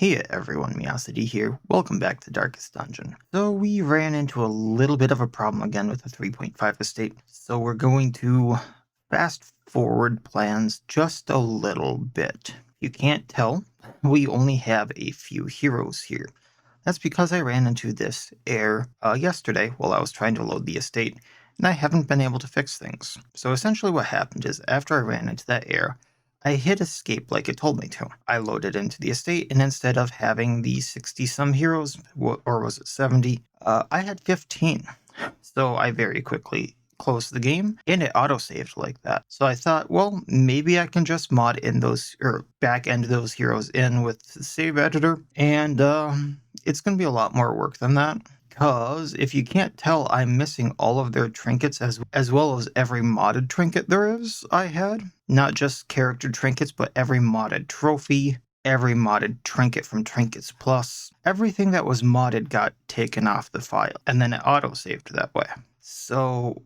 Hey everyone, Miacidae here. Welcome back to Darkest Dungeon. So we ran into a little bit of a problem again with the 3.5 estate, so we're going to fast forward plans just a little bit. You can't tell, we only have a few heroes here. That's because I ran into this error yesterday while I was trying to load the estate, and I haven't been able to fix things. So essentially what happened is, after I ran into that error, I hit escape like it told me to. I loaded into the estate, and instead of having the 60-some heroes, or was it 70, I had 15. So I very quickly closed the game, and it autosaved like that. So I thought, well, maybe I can just mod in those, or back end those heroes in with the save editor, and it's going to be a lot more work than that. Because if you can't tell, I'm missing all of their trinkets as well as every modded trinket there is I had. Not just character trinkets, but every modded trophy, every modded trinket from Trinkets Plus. Everything that was modded got taken off the file, and then it autosaved that way. So,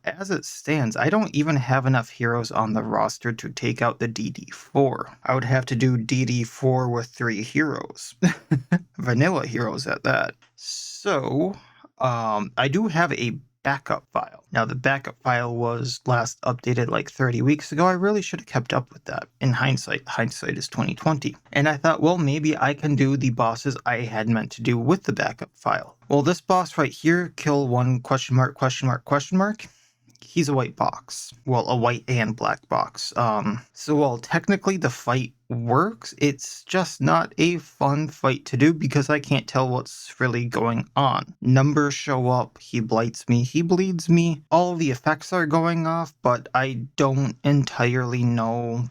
as it stands, I don't even have enough heroes on the roster to take out the DD4. I would have to do DD4 with 3 heroes. Vanilla heroes at that. So, I do have a backup file. Now, the backup file was last updated like 30 weeks ago. I really should have kept up with that. In hindsight is 2020. And I thought, well, maybe I can do the bosses I had meant to do with the backup file. Well, this boss right here, kill 1 ? He's a white box. Well, a white and black box. So while technically the fight works, it's just not a fun fight to do because I can't tell what's really going on. Numbers show up, he blights me, he bleeds me, all the effects are going off, but I don't entirely know.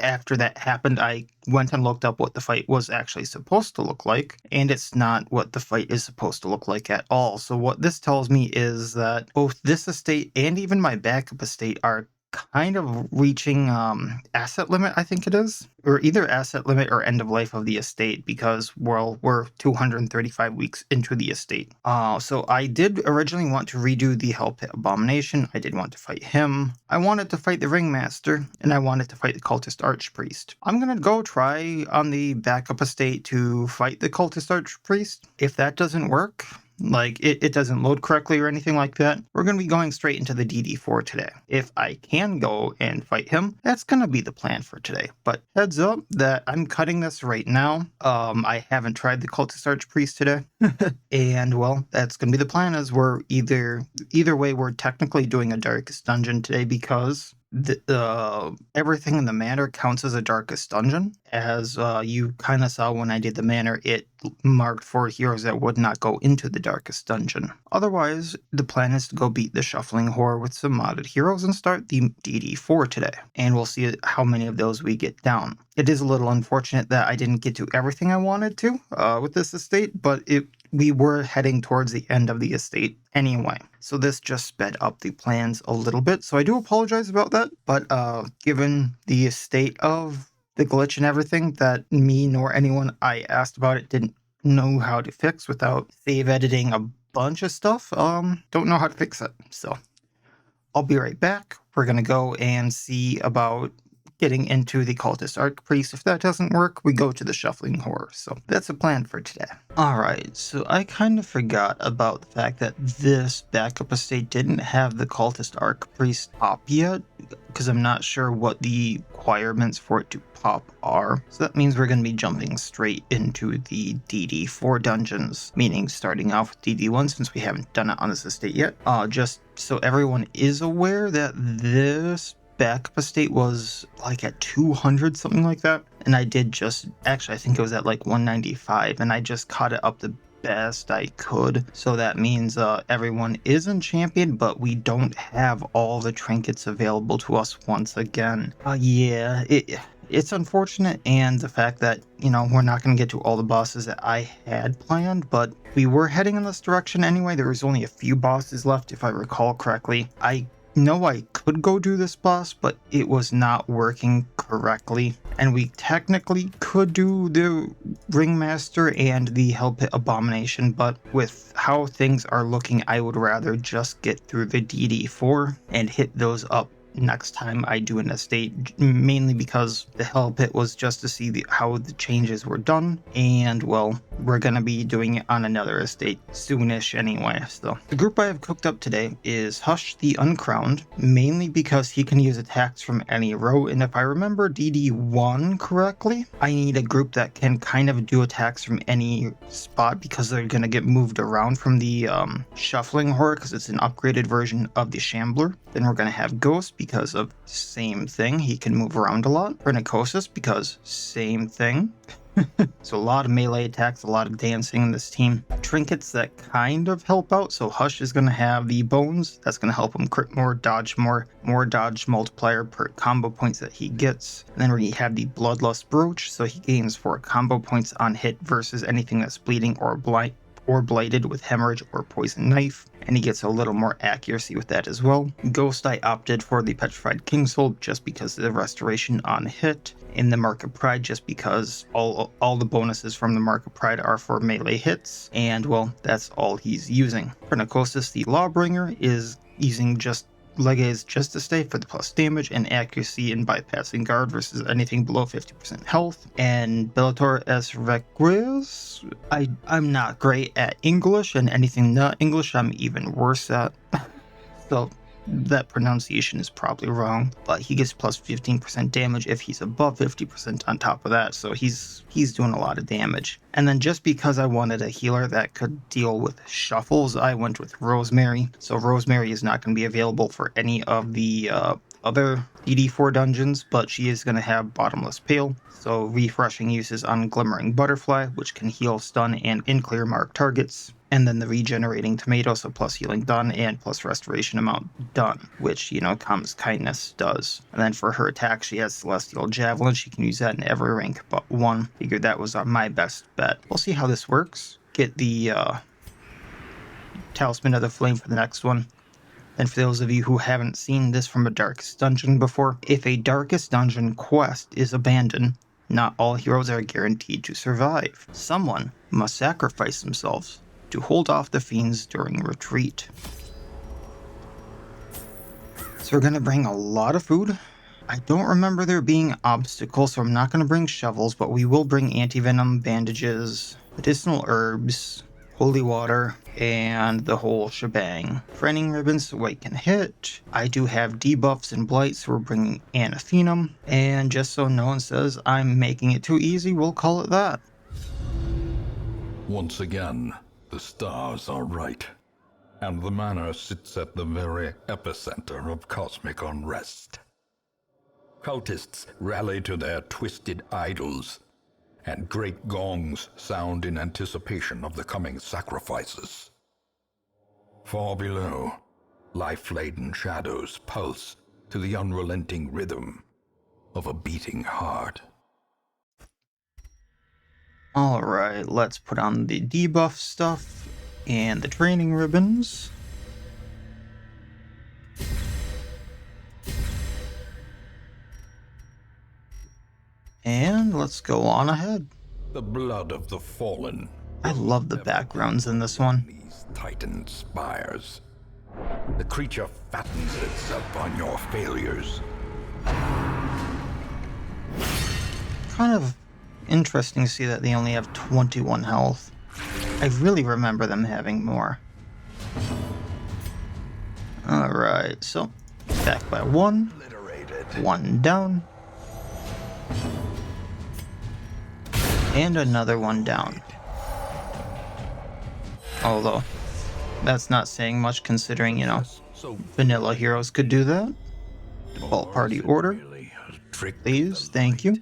After that happened, I went and looked up what the fight was actually supposed to look like, and it's not what the fight is supposed to look like at all. So what this tells me is that both this estate and even my backup estate are kind of reaching asset limit, I think it is, or either asset limit or end of life of the estate, because we're 235 weeks into the estate. So I did originally want to redo the Hell Pit Abomination. I did want to fight him. I wanted to fight the Ringmaster, and I wanted to fight the Cultist Archpriest. I'm gonna go try on the backup estate to fight the Cultist Archpriest. If that doesn't work, like it doesn't load correctly or anything like that, we're going to be going straight into the DD4 today. If I can go and fight him, that's going to be the plan for today. But heads up that I'm cutting this right now. I haven't tried the Cultist Archpriest today. And well, that's going to be the plan, as we're either way, we're technically doing a Darkest Dungeon today because everything in the manor counts as a Darkest Dungeon. As you kind of saw when I did the manor, it marked for heroes that would not go into the Darkest Dungeon. Otherwise, the plan is to go beat the Shuffling Horror with some modded heroes and start the DD4 today. And we'll see how many of those we get down. It is a little unfortunate that I didn't get to everything I wanted to with this estate, but we were heading towards the end of the estate anyway. So this just sped up the plans a little bit. So I do apologize about that. But given the state of the glitch and everything that me nor anyone I asked about it didn't know how to fix without save editing a bunch of stuff, don't know how to fix it. So I'll be right back. We're going to go and see about getting into the Cultist Archpriest. If that doesn't work, we go to the Shuffling Horror. So that's a plan for today. Alright, so I kind of forgot about the fact that this backup estate didn't have the Cultist Archpriest pop yet, because I'm not sure what the requirements for it to pop are. So that means we're going to be jumping straight into the DD4 dungeons, meaning starting off with DD1 since we haven't done it on this estate yet. Just so everyone is aware that this backup estate was like at 200, something like that. And I did actually I think it was at like 195, and I just caught it up the best I could. So that means everyone is in champion, but we don't have all the trinkets available to us once again. Yeah, it's unfortunate, and the fact that, we're not going to get to all the bosses that I had planned, but we were heading in this direction anyway. There was only a few bosses left, if I recall correctly. I know I could go do this boss, but it was not working correctly. And we technically could do the Ringmaster and the Hell Pit Abomination, but with how things are looking, I would rather just get through the DD4 and hit those up next time I do an estate, mainly because the Hell Pit was just to see how the changes were done, and well, we're going to be doing it on another estate soonish anyway. So the group I have cooked up today is Hush the Uncrowned, mainly because he can use attacks from any row, and if I remember DD1 correctly, I need a group that can kind of do attacks from any spot because they're going to get moved around from the Shuffling Horde because it's an upgraded version of the Shambler. Then we're going to have Ghost because of same thing, he can move around a lot. Rhinicosis because same thing. So a lot of melee attacks, a lot of dancing in this team. Trinkets that kind of help out. So Hush is going to have the Bones. That's going to help him crit more, dodge more dodge multiplier per combo points that he gets. And then we have the Bloodlust Brooch. So he gains 4 combo points on hit versus anything that's bleeding or blighted with hemorrhage or poison knife, and he gets a little more accuracy with that as well. Ghost, I opted for the Petrified Kingsoul just because of the restoration on hit. In the Mark of Pride, just because all the bonuses from the Mark of Pride are for melee hits, and well, that's all he's using. Rhinicosis, the Lawbringer, is using just Legaze just to stay for the plus damage and accuracy in bypassing guard versus anything below 50% health. And Bellator S3.5, I'm not great at English, and anything not English I'm even worse at. So that pronunciation is probably wrong, but he gets plus 15% damage if he's above 50% on top of that, so he's doing a lot of damage. And then just because I wanted a healer that could deal with shuffles, I went with Rosemary. So Rosemary is not going to be available for any of the other DD4 dungeons, but she is going to have Bottomless Pail. So refreshing uses on Glimmering Butterfly, which can heal, stun, and in-clear mark targets. And then the Regenerating Tomato, so plus healing done and plus restoration amount done, which, Calm's Kindness does. And then for her attack, she has Celestial Javelin. She can use that in every rank but 1. Figured that was my best bet. We'll see how this works. Get the Talisman of the Flame for the next one. And for those of you who haven't seen this from a Darkest Dungeon before, if a Darkest Dungeon quest is abandoned, not all heroes are guaranteed to survive. Someone must sacrifice themselves to hold off the fiends during retreat. So we're going to bring a lot of food. I don't remember there being obstacles, so I'm not going to bring shovels, but we will bring anti-venom, bandages, medicinal herbs, holy water, and the whole shebang. Training ribbons so I can hit. I do have debuffs and blights, so we're bringing Anathenum. And just so no one says I'm making it too easy, we'll call it that. Once again, the stars are right, and the manor sits at the very epicenter of cosmic unrest. Cultists rally to their twisted idols, and great gongs sound in anticipation of the coming sacrifices. Far below, life-laden shadows pulse to the unrelenting rhythm of a beating heart. Alright, let's put on the debuff stuff and the training ribbons. And let's go on ahead. The blood of the fallen. I love the backgrounds in this one. These titan spires. The creature fattens itself on your failures. Kind of interesting to see that they only have 21 health. I really remember them having more. Alright, so back by 1. 1 down. And another 1 down. Although, that's not saying much considering, vanilla heroes could do that. Default party order. Please, thank you.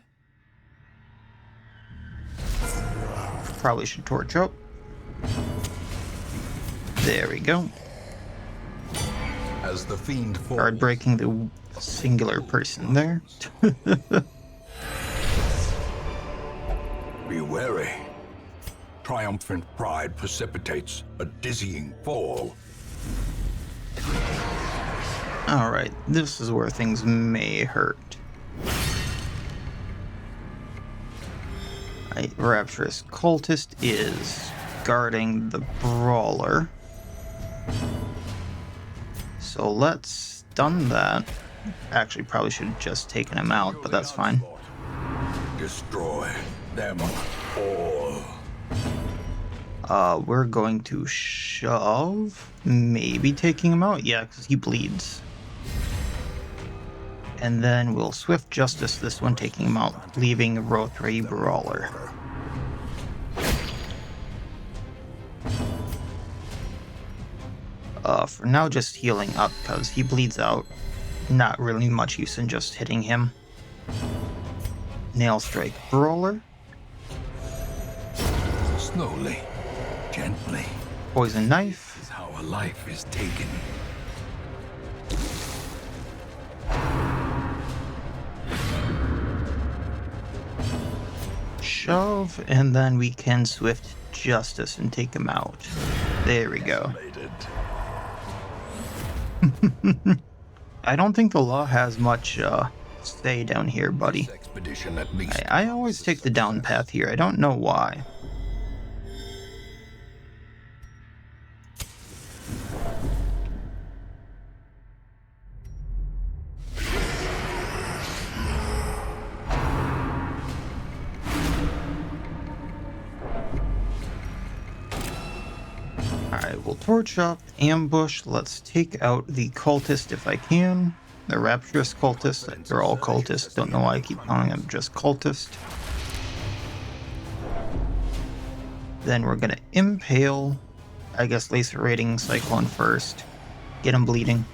Probably should torch up. There we go. As the fiend falls, Guard breaking the singular person there. be wary. Triumphant pride precipitates a dizzying fall. Alright, this is where things may hurt. Right, Rapturous Cultist is guarding the Brawler. So let's stun that. Actually, probably should have just taken him out, but that's fine. Destroy them all. We're going to shove. Maybe taking him out? Yeah, because he bleeds. And then we'll Swift Justice this one, taking him out, leaving row 3 Brawler. For now, just healing up, because he bleeds out. Not really much use in just hitting him. Nail Strike Brawler. Slowly, gently. Poison Knife. This is how a life is taken. Shove, and then we can Swift Justice and take him out. There we go. I don't think the law has much say down here, buddy. Expedition at least. I always take the down path here. I don't know why. Alright, we'll torch up, ambush. Let's take out the cultist if I can. The Rapturous cultist. They're all cultists. Don't know why I keep calling them just cultist. Then we're gonna impale. I guess lacerating Cyclone first. Get him bleeding.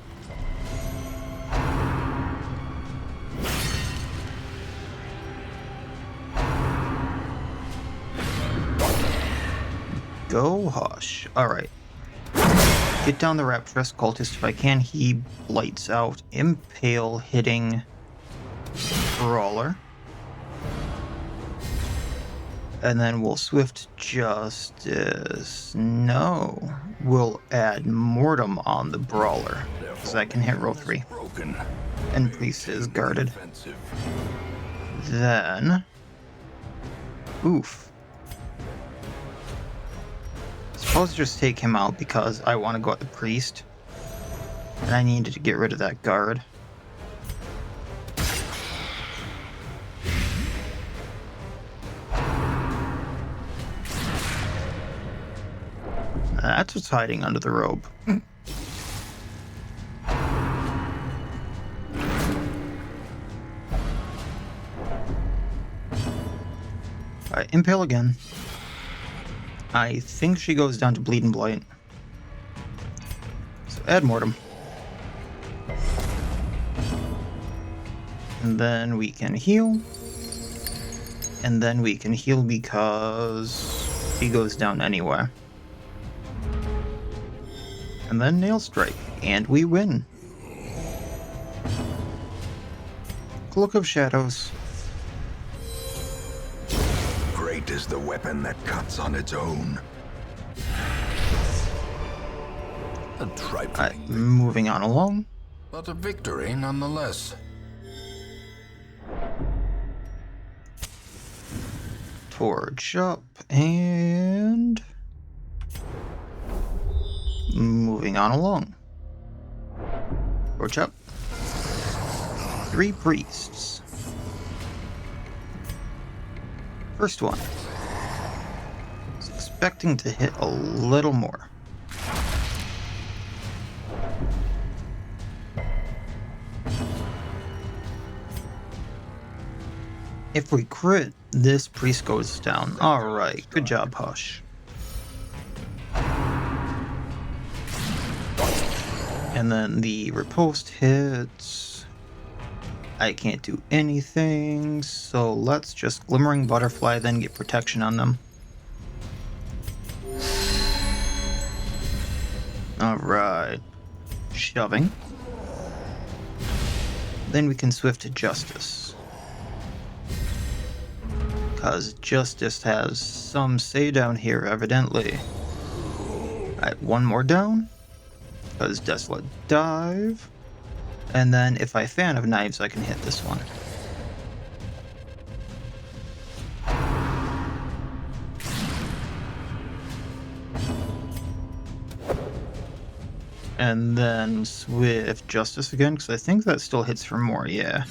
Go hush. Alright. Get down the Rapturous cultist if I can. He blights out. Impale hitting Brawler. And then we'll Swift Justice. No. We'll add Mortem on the Brawler. Because I can hit row 3. And Priest is guarded. Then... Oof. Suppose just take him out because I want to go at the Priest. And I needed to get rid of that guard. That's what's hiding under the robe. Alright, impale again. I think she goes down to Bleed and Blight. So add Mortem. And then we can heal. And then we can heal because he goes down anyway. And then Nail Strike. And we win. Cloak of Shadows. Great is the weapon that cuts on its own. A trifling, Moving on along. but a victory nonetheless. Torch up and moving on along. Torch up. 3 priests. First one. Was expecting to hit a little more. If we crit, this priest goes down. Alright, good job, Hush. And then the riposte hits. I can't do anything, so let's just Glimmering Butterfly, then get protection on them. Alright. Shoving. Then we can Swift to Justice. Because Justice has some say down here, evidently. Alright, one more down. Because Desolate Dive. And then if I Fan of Knives, I can hit this one. And then Swift Justice again, because I think that still hits for more, yeah.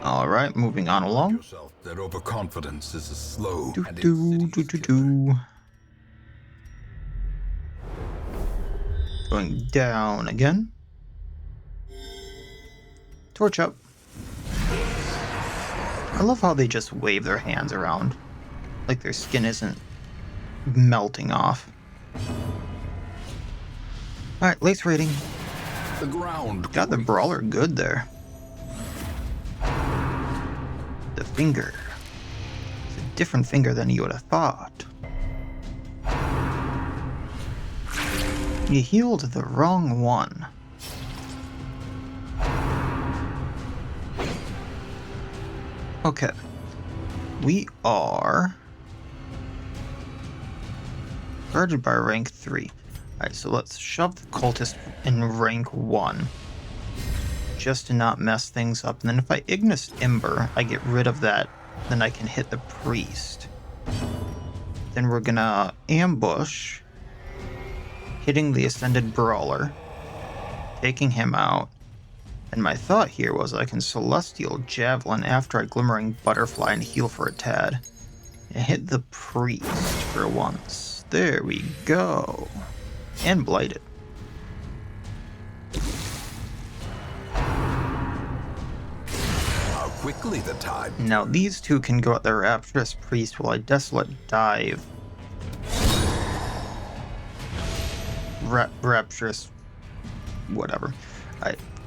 Alright, moving on along. Yourself that overconfidence is a slow and Do, insidious do, killer. do. Going down again. Torch up. I love how they just wave their hands around. Like their skin isn't melting off. Alright, lace rating. The ground Got the brawler good there. The finger. It's a different finger than you would have thought. You healed the wrong one. Okay. We are guarded by rank 3. Alright, so let's shove the cultist in rank 1. Just to not mess things up. And then if I Ignis Ember, I get rid of that. Then I can hit the priest. Then we're gonna ambush. Hitting the Ascended Brawler. Taking him out. And my thought here was I can Celestial Javelin after I Glimmering Butterfly and heal for a tad. And hit the priest for once. There we go. And Blight it. How quickly the time. Now these two can go at the Rapturous Priest while I Desolate Dive. Rapturous... whatever.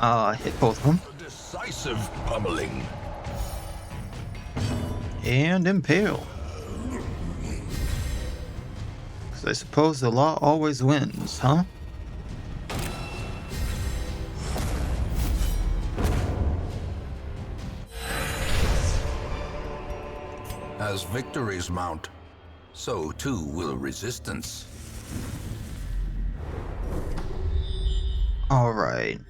I hit both of them. A decisive pummeling. And Impale. Because I suppose the law always wins, huh? As victories mount, so too will resistance. Alright.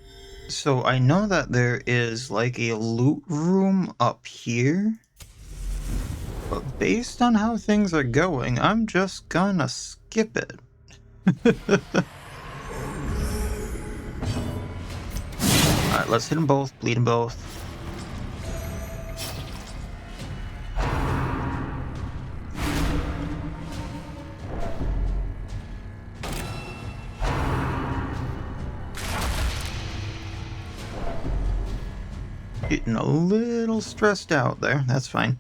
So I know that there is like a loot room up here. But based on how things are going, I'm just gonna skip it. Alright, let's hit them both, bleed them both. Getting a little stressed out there. That's fine.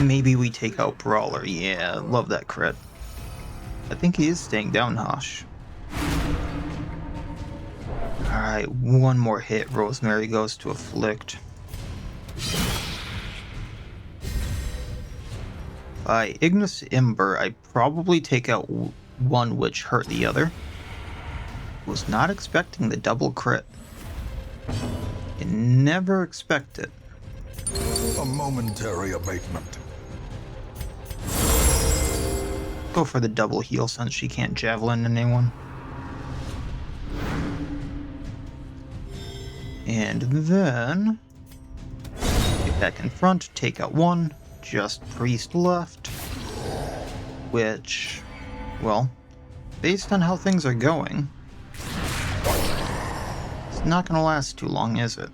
Maybe we take out Brawler. Yeah, love that crit. I think he is staying down, Hosh. Alright, one more hit. Rosemary goes to Afflict. By Ignis Ember, I probably take out one which hurt the other. Was not expecting the double crit. You never expect it. A momentary abatement. Go for the double heal since she can't javelin anyone. And then get back in front, take out one, just priest left. Which, well, based on how things are going, it's not gonna last too long, is it?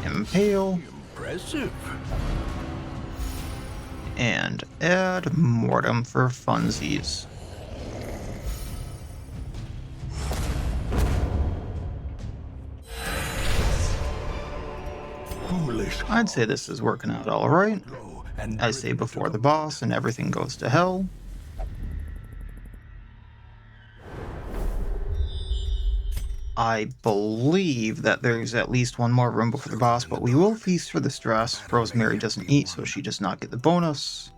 Impale. Impressive. And add Mortem for funsies. Foolish. I'd say this is working out alright. I say before the boss and everything goes to hell. I believe that there's at least one more room before the boss, but we will feast for the stress. Rosemary doesn't eat, so she does not get the bonus.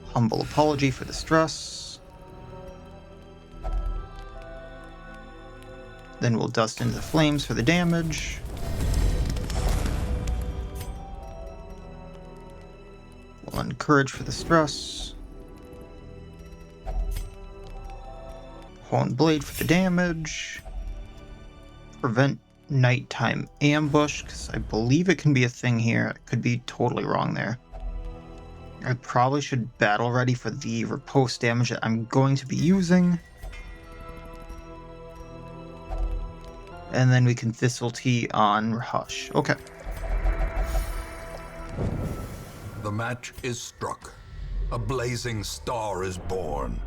Humble apology for the stress. Then we'll dust into the flames for the damage. We'll encourage for the stress. Horn Blade for the damage. prevent nighttime ambush, because I believe it can be a thing here. I could be totally wrong there. I probably should battle ready for the riposte damage that I'm going to be using. And then we can Thistletea on Hush. Okay. The match is struck. A blazing star is born.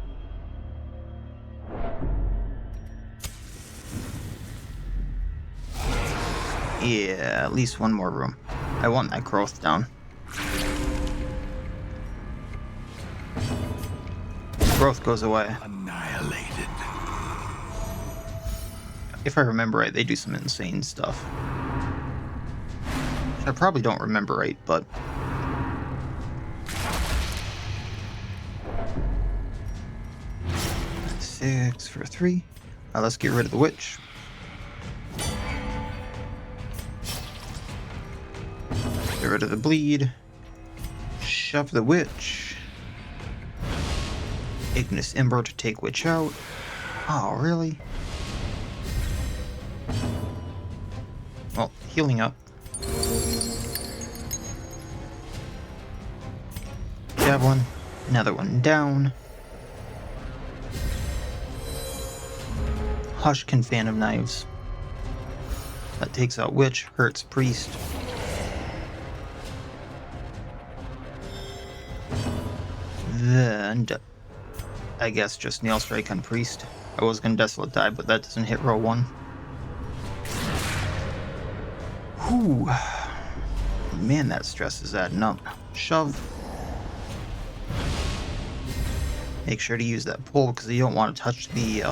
Yeah, at least one more room. I want that growth down. Growth goes away. Annihilated. If I remember right, they do some insane stuff. I probably don't remember right, but... Six for 3. Let's get rid of the witch. Get rid of the bleed. Shove the witch. Ignis Ember to take witch out. Oh, really? Well, healing up. Javelin. Another one down. Hush can Phantom Knives. That takes out Witch, hurts Priest. Then, I guess just Nail Strike on Priest. I was gonna Desolate Dive, but that doesn't hit row 1. Whew. Man, that stress is adding up. Shove. Make sure to use that pull because you don't want to touch the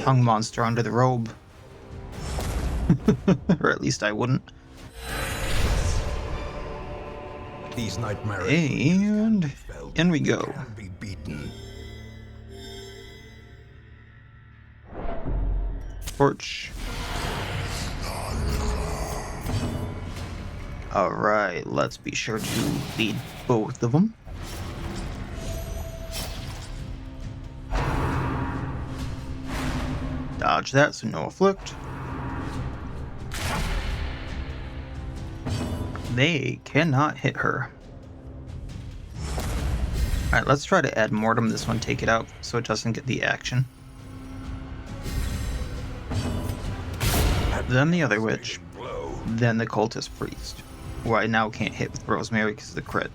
tongue monster under the robe. Or at least I wouldn't. These nightmares. And in we go. Can be beaten. Torch. Alright, let's be sure to lead both of them. Dodge that, so no afflict. They cannot hit her. Alright, let's try to add Mortem this one, take it out, so it doesn't get the action. Then the other witch. Then the cultist priest, who I now can't hit with Rosemary because of the crit.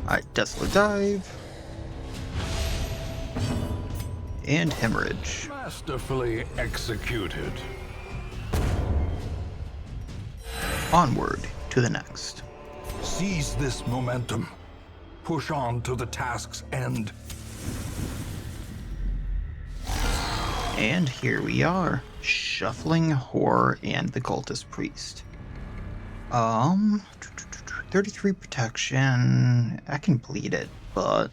Alright, Desolate Dive. And Hemorrhage. Masterfully executed. Onward to the next. Seize this momentum. Push on to the task's end. And here we are. Shuffling Horror and the Cultist Priest. 33 protection. I can bleed it, but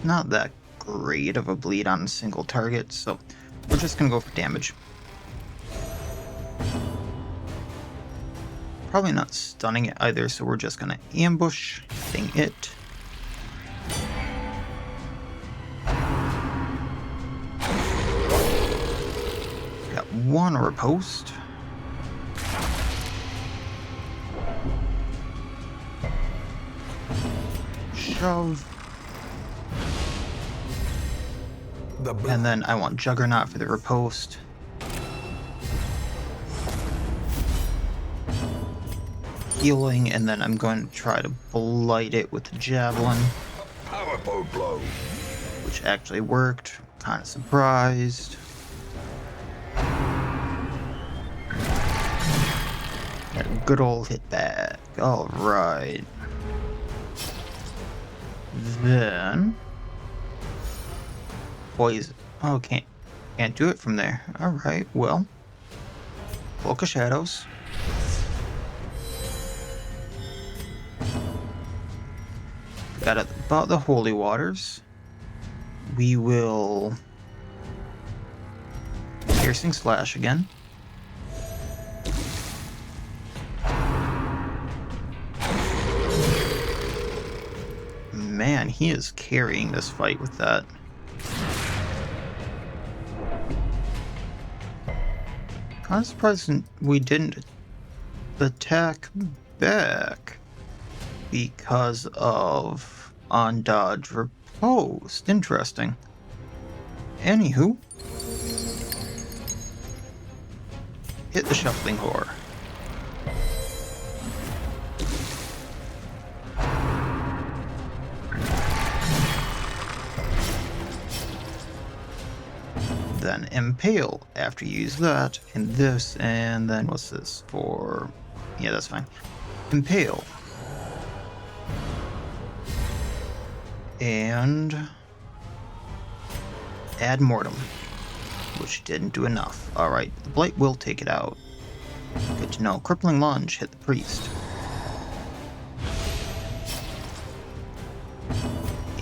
not that great of a bleed on a single target, so we're just gonna go for damage. Probably not stunning it either, so we're just gonna ambush, hitting it. Got one riposte. Shove. And then I want Juggernaut for the riposte. Healing, and then I'm going to try to blight it with the Javelin. Powerful blow. Which actually worked. Kind of surprised. Got a good old hit back. Alright. Then... Poison. Oh, can't do it from there. Alright, well. Cloak of Shadows. Got about the Holy Waters. We will... Piercing Slash again. man, he is carrying this fight with that. I'm surprised we didn't attack back because of on dodge riposte. Interesting. Anywho, hit the shuffling whore. Then impale after you use that, and this, and then what's this for? Yeah, that's fine. Impale. And add mortem, which didn't do enough. Alright, the blight will take it out. Good to know. Crippling lunge, hit the priest.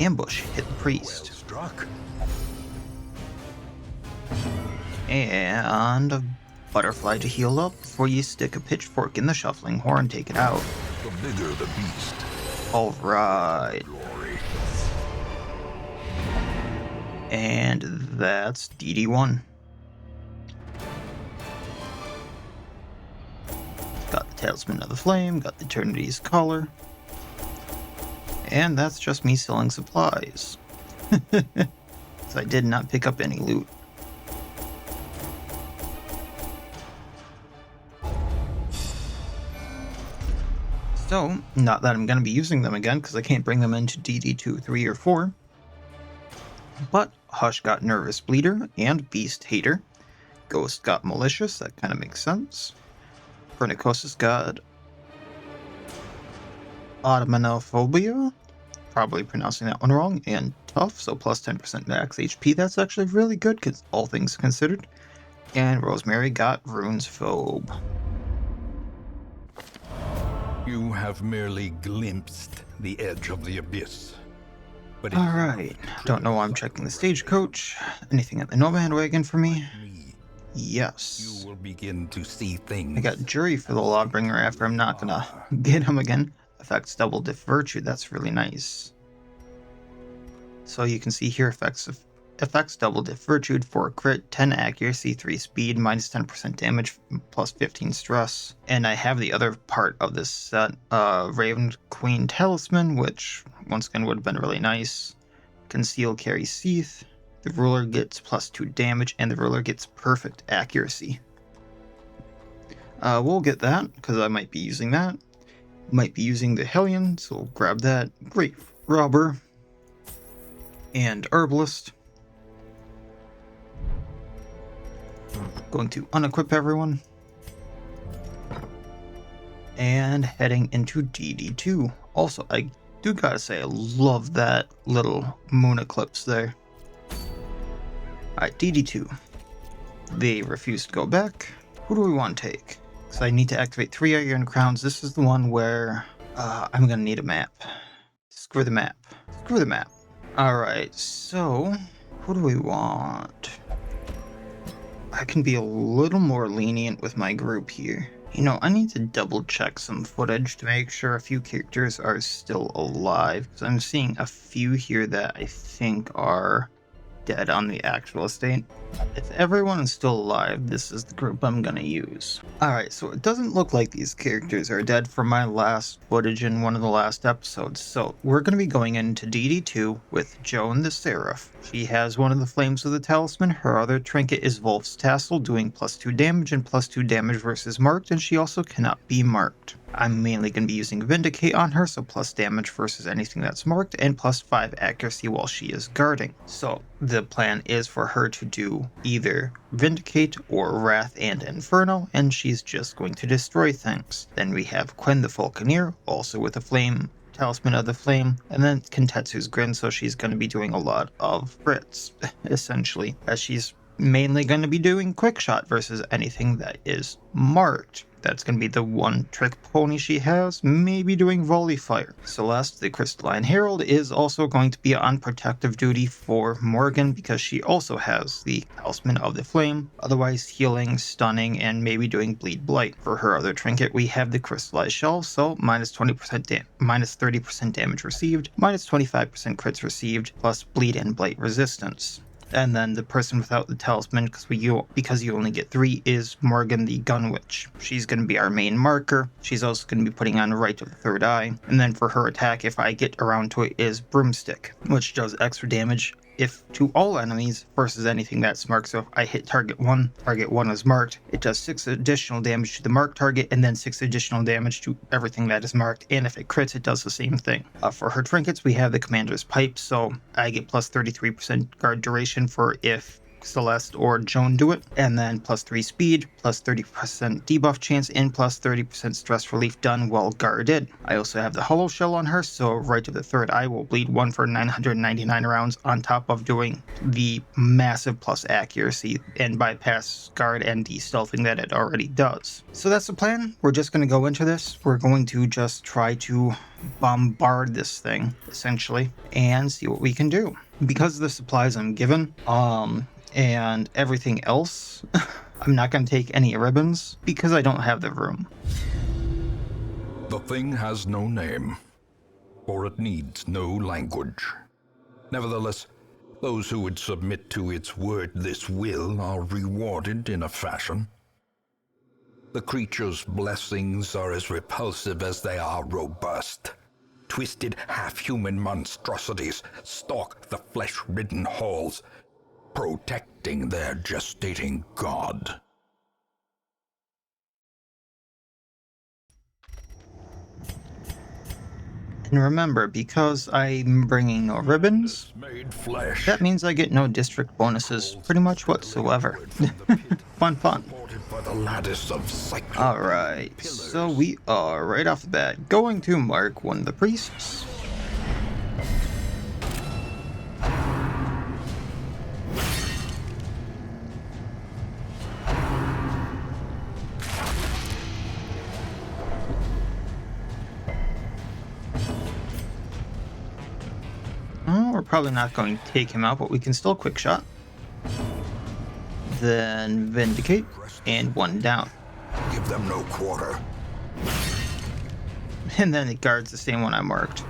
Ambush, hit the priest. Well struck. And a butterfly to heal up before you stick a pitchfork in the shuffling whore and take it out. The bigger the beast. Alright. Glory. And that's DD1. Got the Talisman of the Flame, got the Eternity's Collar. And that's just me selling supplies. So I did not pick up any loot. So, not that I'm going to be using them again, because I can't bring them into DD2, 3, or 4. But Hush got Nervous Bleeder and Beast Hater. Ghost got Malicious, that kind of makes sense. Pernicosis got Automanophobia, probably pronouncing that one wrong, and Tough, so plus 10% max HP. That's actually really good, all things considered. And Rosemary got Runes Phobe. You have merely glimpsed the edge of the abyss. But Alright, don't know why I'm checking the stagecoach. Anything at the Nomad Wagon for me? Yes. You will begin to see things. I got Jury for the Lawbringer after I'm not gonna get him again. Effects double diff virtue, that's really nice. So you can see here effects double diff virtue, 4 crit, 10 accuracy, 3 speed, minus 10% damage, plus 15 stress. And I have the other part of this set, Raven Queen Talisman, which once again would have been really nice. Conceal Carry Seath. The ruler gets plus 2 damage, and the ruler gets perfect accuracy. We'll get that, because I might be using that. Might be using the Hellion, so we'll grab that. Great Robber. And Herbalist. Going to unequip everyone. And heading into DD2. Also, I do gotta say, I love that little moon eclipse there. Alright, DD2. They refuse to go back. Who do we want to take? Because I need to activate 3 Iron Crowns. This is the one where I'm gonna need a map. Screw the map. Screw the map. Alright, so who do we want? I can be a little more lenient with my group here. You know, I need to double check some footage to make sure a few characters are still alive, because I'm seeing a few here that I think are dead on the actual estate. If everyone is still alive, this is the group I'm gonna use. Alright, so it doesn't look like these characters are dead from my last footage in one of the last episodes, so we're gonna be going into DD2 with Joan the Seraph. She has one of the Flames of the Talisman. Her other trinket is Wolf's Tassel, doing plus 2 damage and plus 2 damage versus marked, and she also cannot be marked. I'm mainly going to be using Vindicate on her, so plus damage versus anything that's marked, and plus 5 accuracy while she is guarding. So the plan is for her to do either Vindicate or Wrath and Inferno, and she's just going to destroy things. Then we have Quen the Falconer, also with a Flame, Talisman of the Flame, and then Kentetsu's Grin, so she's going to be doing a lot of crits, essentially, as she's mainly going to be doing quick shot versus anything that is marked. That's going to be the one trick pony she has, maybe doing volley fire. Celeste, the Crystaline Herald, is also going to be on protective duty for Morgan because she also has the Talisman of the Flame, otherwise healing, stunning, and maybe doing bleed blight. For her other trinket, we have the Crystallized Shell, so minus 20% minus 30% damage received, minus 25% crits received, plus bleed and blight resistance. And then the person without the talisman, because you only get 3, is Morgan the Gunwitch. She's going to be our main marker. She's also going to be putting on right of the third eye. And then for her attack, if I get around to it, is Broomstick, which does extra damage if to all enemies versus anything that's marked. So if I hit target 1 is marked, it does 6 additional damage to the marked target and then 6 additional damage to everything that is marked, and if it crits it does the same thing. For her trinkets we have the Commander's Pipe, so I get plus 33% guard duration for if Celeste or Joan do it, and then plus 3 speed, plus 30% debuff chance, and plus 30% stress relief done while guarded. I also have the Hollow Shell on her, so right of the third eye will bleed 1 for 999 rounds on top of doing the massive plus accuracy and bypass guard and de-stealthing that it already does. So that's the plan. We're just going to go into this. We're going to just try to bombard this thing, essentially, and see what we can do. Because of the supplies I'm given, and everything else, I'm not going to take any ribbons because I don't have the room. The thing has no name, for it needs no language. Nevertheless, those who would submit to its wordless will are rewarded in a fashion. The creature's blessings are as repulsive as they are robust. Twisted half-human monstrosities stalk the flesh-ridden halls, protecting their gestating god. And remember, because I'm bringing no ribbons, that means I get no district bonuses pretty much whatsoever. Fun. Alright, so we are right off the bat going to mark one of the priests. We're probably not going to take him out, but we can still quick shot. Then Vindicate, and 1 down. Give them no quarter. And then it guards the same one I marked.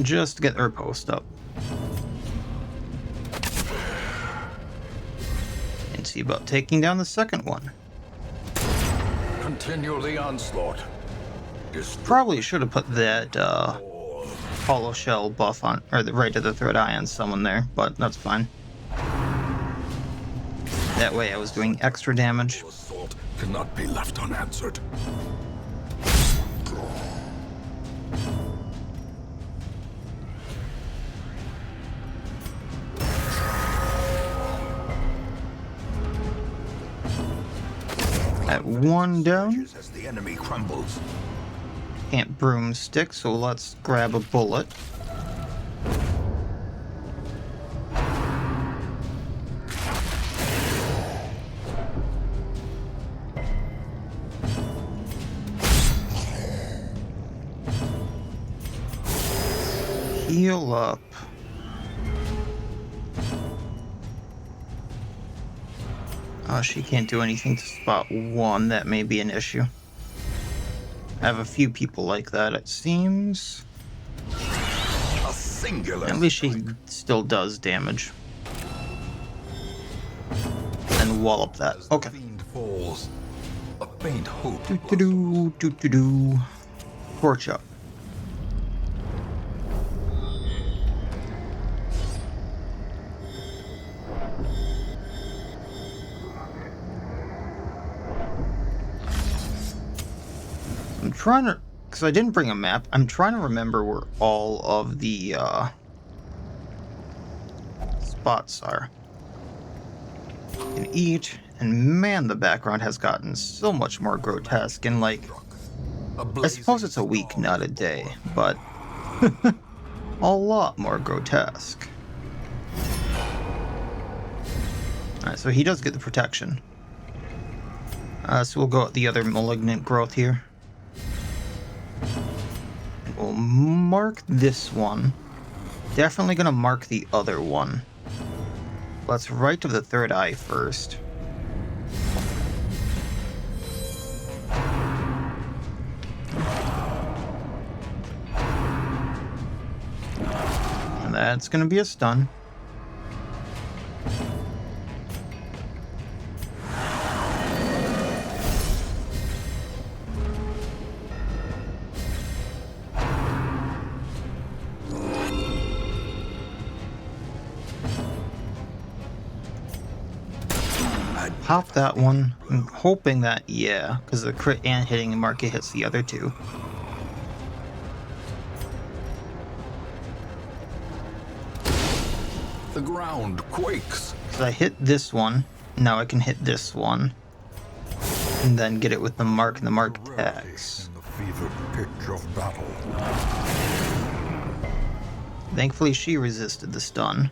Just to get their post up. And see about taking down the second one. Continue the onslaught. Probably should have put that hollow shell buff on, or the right of the third eye on someone there, but that's fine. That way I was doing extra damage. Assault cannot be left unanswered. At 1 down. As the enemy crumbles. Can't broomstick, so let's grab a bullet. Heal up. Oh, she can't do anything to spot 1. That may be an issue. I have a few people like that, it seems. A singular. At least she still does damage. And wallop that. Okay. Falls. A faint hope. Torch up. I'm trying to, because I didn't bring a map, I'm trying to remember where all of the spots are. You can eat, and man, the background has gotten so much more grotesque, and like, I suppose it's a week, not a day, but a lot more grotesque. Alright, so he does get the protection. So we'll go at the other malignant growth here. We'll mark this one. Definitely gonna mark the other one. Let's right of the third eye first. And that's gonna be a stun. Pop that one. I'm hoping that, yeah, because the crit and hitting market hits the other two. The ground quakes. So I hit this one. Now I can hit this one. And then get it with the mark and the mark attacks. In the fevered pitch of battle. Thankfully she resisted the stun.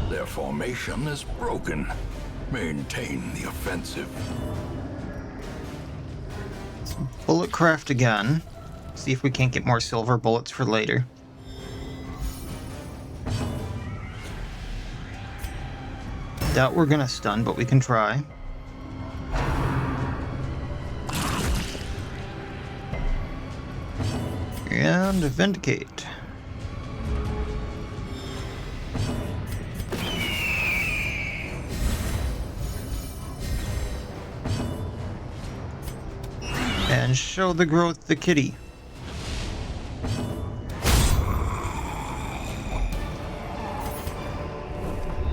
Their formation is broken. Maintain the offensive. Bullet craft again. See if we can't get more silver bullets for later. Doubt we're gonna stun, but we can try. And Vindicate. And show the growth the kitty.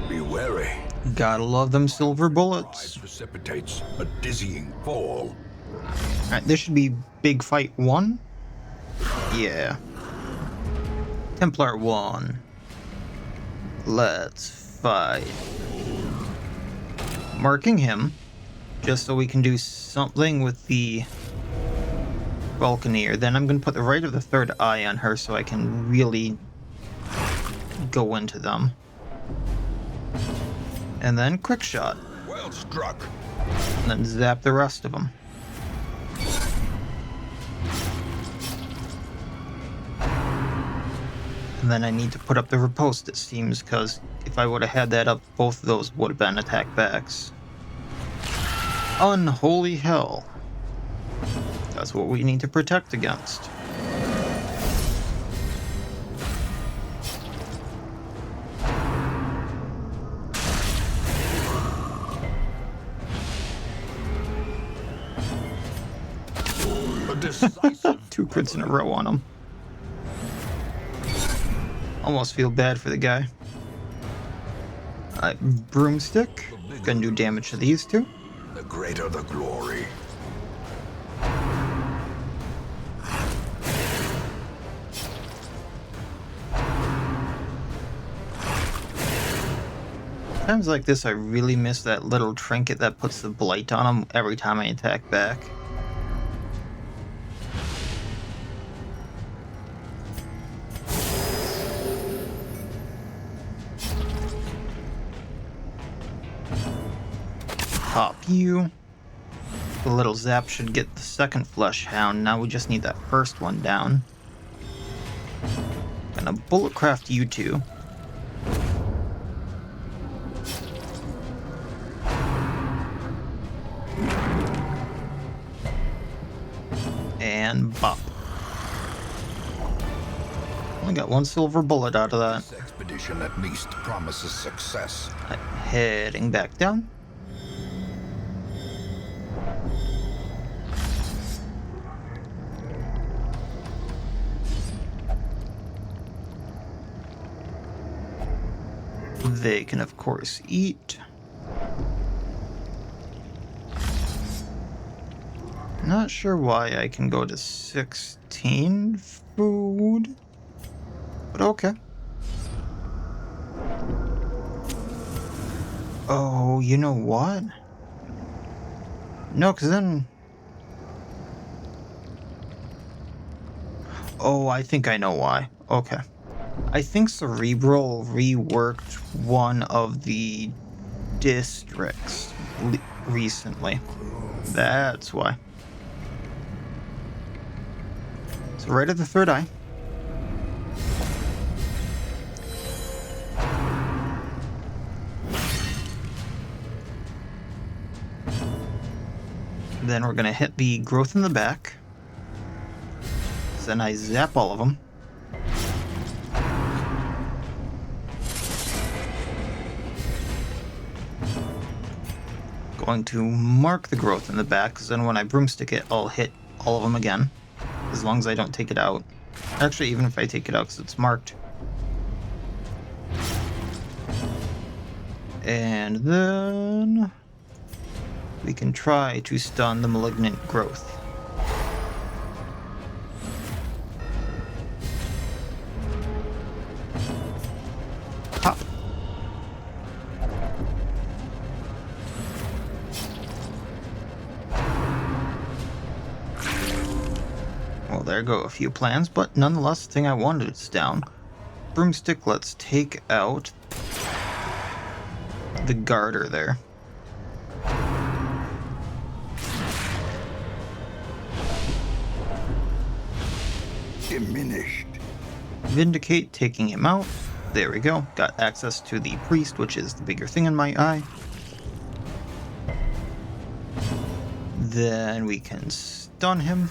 Be wary. Gotta love them silver bullets. Precipitates a dizzying fall. Alright, this should be big fight 1. Yeah. Templar 1. Let's fight. Marking him, just so we can do something with the Falconer. Then I'm going to put the right of the third eye on her so I can really go into them. And then quick shot. Well struck. And then zap the rest of them. And then I need to put up the riposte, it seems, because if I would have had that up, both of those would have been attack backs. Unholy hell. That's what we need to protect against. A decisive 2 crits in a row on him. Almost feel bad for the guy. Broomstick. Gonna do damage to these two. The greater the glory. Times like this, I really miss that little trinket that puts the blight on them every time I attack back. Pop you. The little zap should get the second flesh hound. Now we just need that first one down. Gonna bullet craft you two. And bop. Only got 1 silver bullet out of that. This expedition at least promises success. Heading back down. They can, of course, eat. Not sure why I can go to 16 food, but okay. Oh, you know what? No, because then Oh, I think I know why. Okay. I think Cerebral reworked one of the districts recently. That's why. So right at the third eye. Then we're gonna hit the growth in the back. Then I zap all of them. Going to mark the growth in the back, because then when I broomstick it, I'll hit all of them again. As long as I don't take it out. Actually, even if I take it out, because it's marked. And then we can try to stun the malignant growth. Pop. Well, there go a few plans, but nonetheless, the thing I wanted is down. Broomstick, let's take out the garter there. Diminished. Vindicate, taking him out. There we go. Got access to the priest, which is the bigger thing in my eye. Then we can stun him.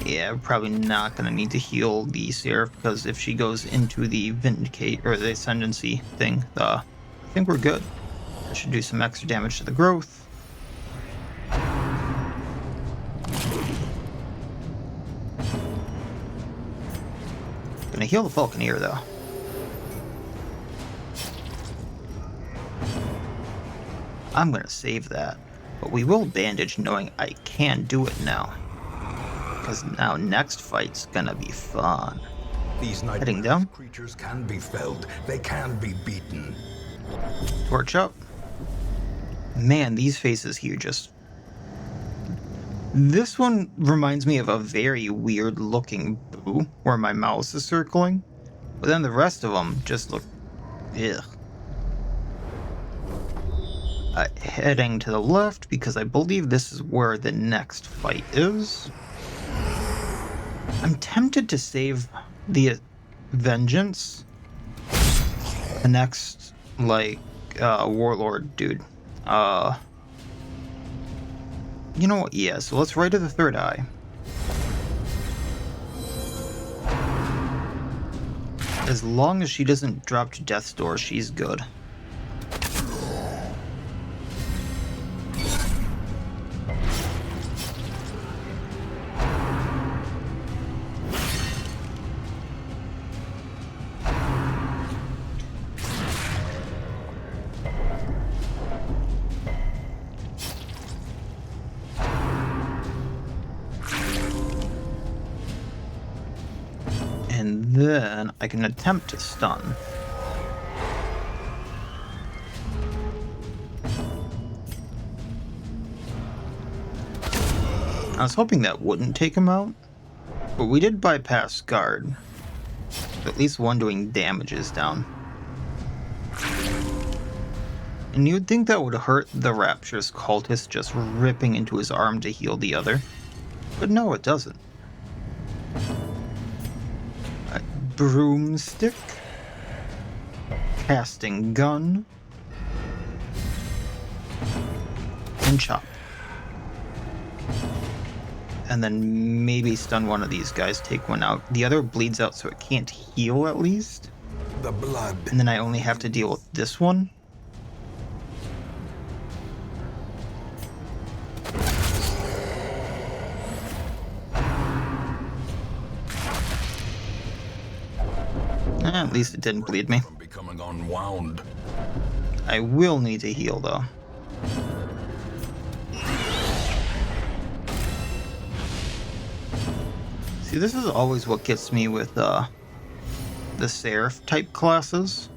Yeah, we're probably not going to need to heal the Seraph, because if she goes into the Vindicate, or the Ascendancy thing, I think we're good. That should do some extra damage to the growth. Gonna heal the Falconer, though. I'm gonna save that, but we will bandage knowing I can do it now. Because now next fight's gonna be fun. These Heading down. creatures can be felled. They can be beaten. Torch up. Man, these faces here just... This one reminds me of a very weird looking boo, where my mouse is circling. But then the rest of them just look... Ugh. Heading to the left, because I believe this is where the next fight is. I'm tempted to save the Vengeance. The next, like, Warlord dude. You know what? Yeah, so let's right to the third eye. As long as she doesn't drop to Death's Door, she's good. And then I can attempt to stun. I was hoping that wouldn't take him out, but we did bypass guard. At least one doing damage is down. And you'd think that would hurt the Rapture's cultist just ripping into his arm to heal the other. But no, it doesn't. A broomstick. Casting gun. And chop. And then maybe stun one of these guys, take one out. The other bleeds out so it can't heal at least. The blood. And then I only have to deal with this one. At least it didn't bleed me. From becoming unwound. I will need to heal though. See, this is always what gets me with the Seraph type classes,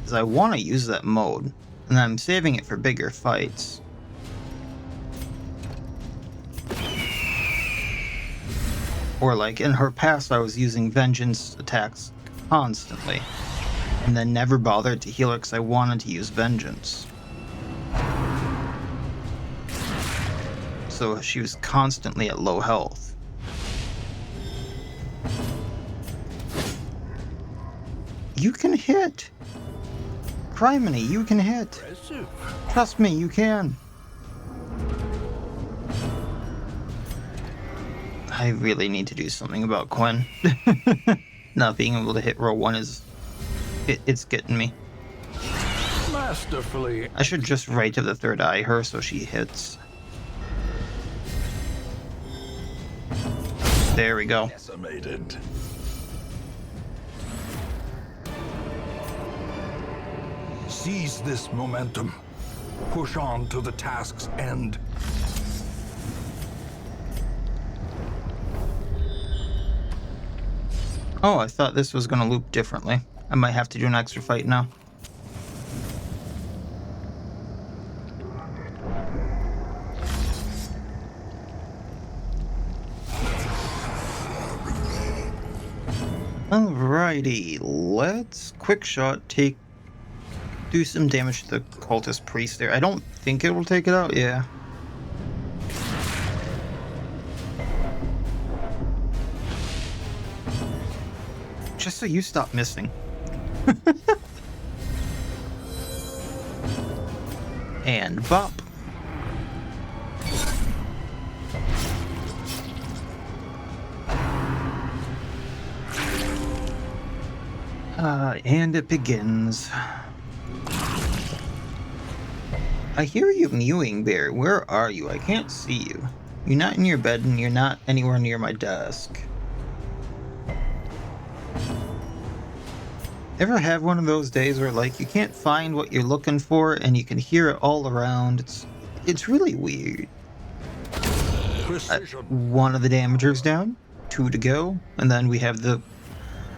is I want to use that mode, and I'm saving it for bigger fights. Or like in her past, I was using vengeance attacks constantly, and then never bothered to heal her because I wanted to use vengeance. So she was constantly at low health. You can hit! Criminy, you can hit! Impressive. Trust me, you can! I really need to do something about Quinn. Not being able to hit row 1 is... It's getting me. Masterfully. I should just right to the third eye her so she hits. There we go. Decimated. Seize this momentum. Push on to the task's end. Oh, I thought this was going to loop differently. I might have to do an extra fight now. Alrighty, let's quick shot do some damage to the cultist priest there. I don't think it will take it out, yeah. Just so you stop missing. And bop. And it begins. I hear you mewing, Bear. Where are you? I can't see you. You're not in your bed and you're not anywhere near my desk. Ever have one of those days where like you can't find what you're looking for and you can hear it all around? It's really weird. One of the damagers down, 2 to go, and then we have the...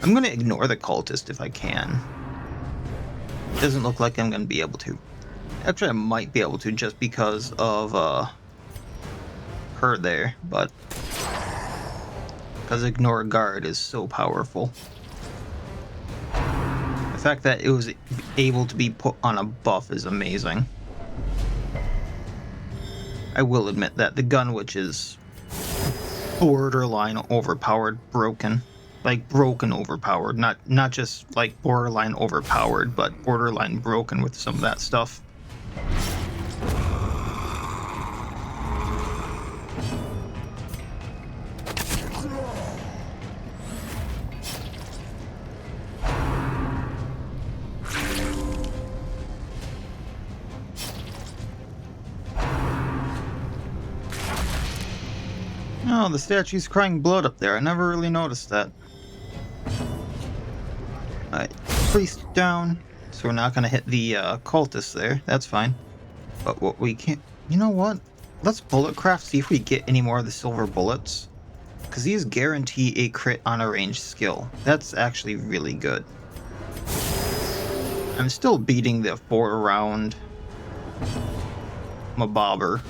I'm gonna ignore the cultist if I can. Doesn't look like I'm gonna be able to. Actually, I might be able to just because of her there, but because ignore guard is so powerful. The fact that it was able to be put on a buff is amazing. I will admit that the Gunwitch is borderline overpowered, broken. Like broken overpowered, not just like borderline overpowered, but borderline broken with some of that stuff. Oh, the statue's crying blood up there. I never really noticed that. Alright, priest down. So we're not going to hit the cultist there. That's fine. But what we can't... You know what? Let's bulletcraft, see if we get any more of the silver bullets. Because these guarantee a crit on a ranged skill. That's actually really good. I'm still beating the 4-round Mabobber.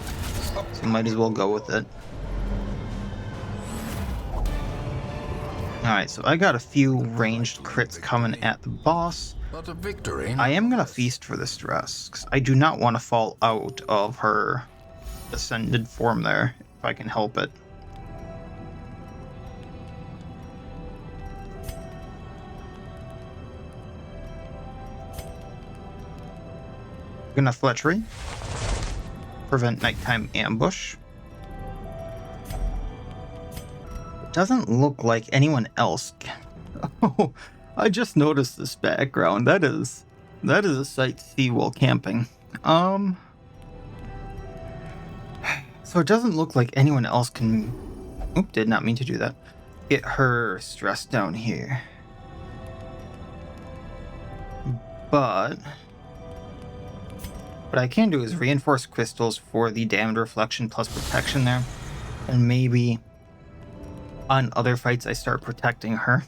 So might as well go with it. Alright, so I got a few ranged crits coming at the boss. But a victory. I am going to feast for the stress, because I do not want to fall out of her ascended form there, if I can help it. Gonna Fletchery. Prevent nighttime ambush. Doesn't look like anyone else can... Oh, I just noticed this background. That is a sight to see while camping. So it doesn't look like anyone else can... Oop, did not mean to do that. Get her stress down here. But what I can do is reinforce crystals for the damage reflection plus protection there. And maybe on other fights I start protecting her.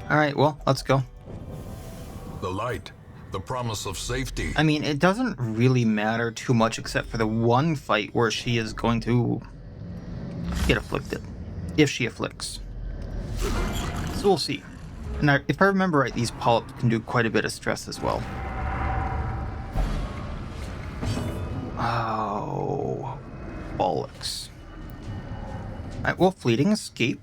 Alright, well, let's go. The light, the promise of safety. I mean, it doesn't really matter too much except for the one fight where she is going to get afflicted, if she afflicts. So we'll see. And if I remember right, these polyps can do quite a bit of stress as well. Oh, bollocks. Alright, well, fleeting escape.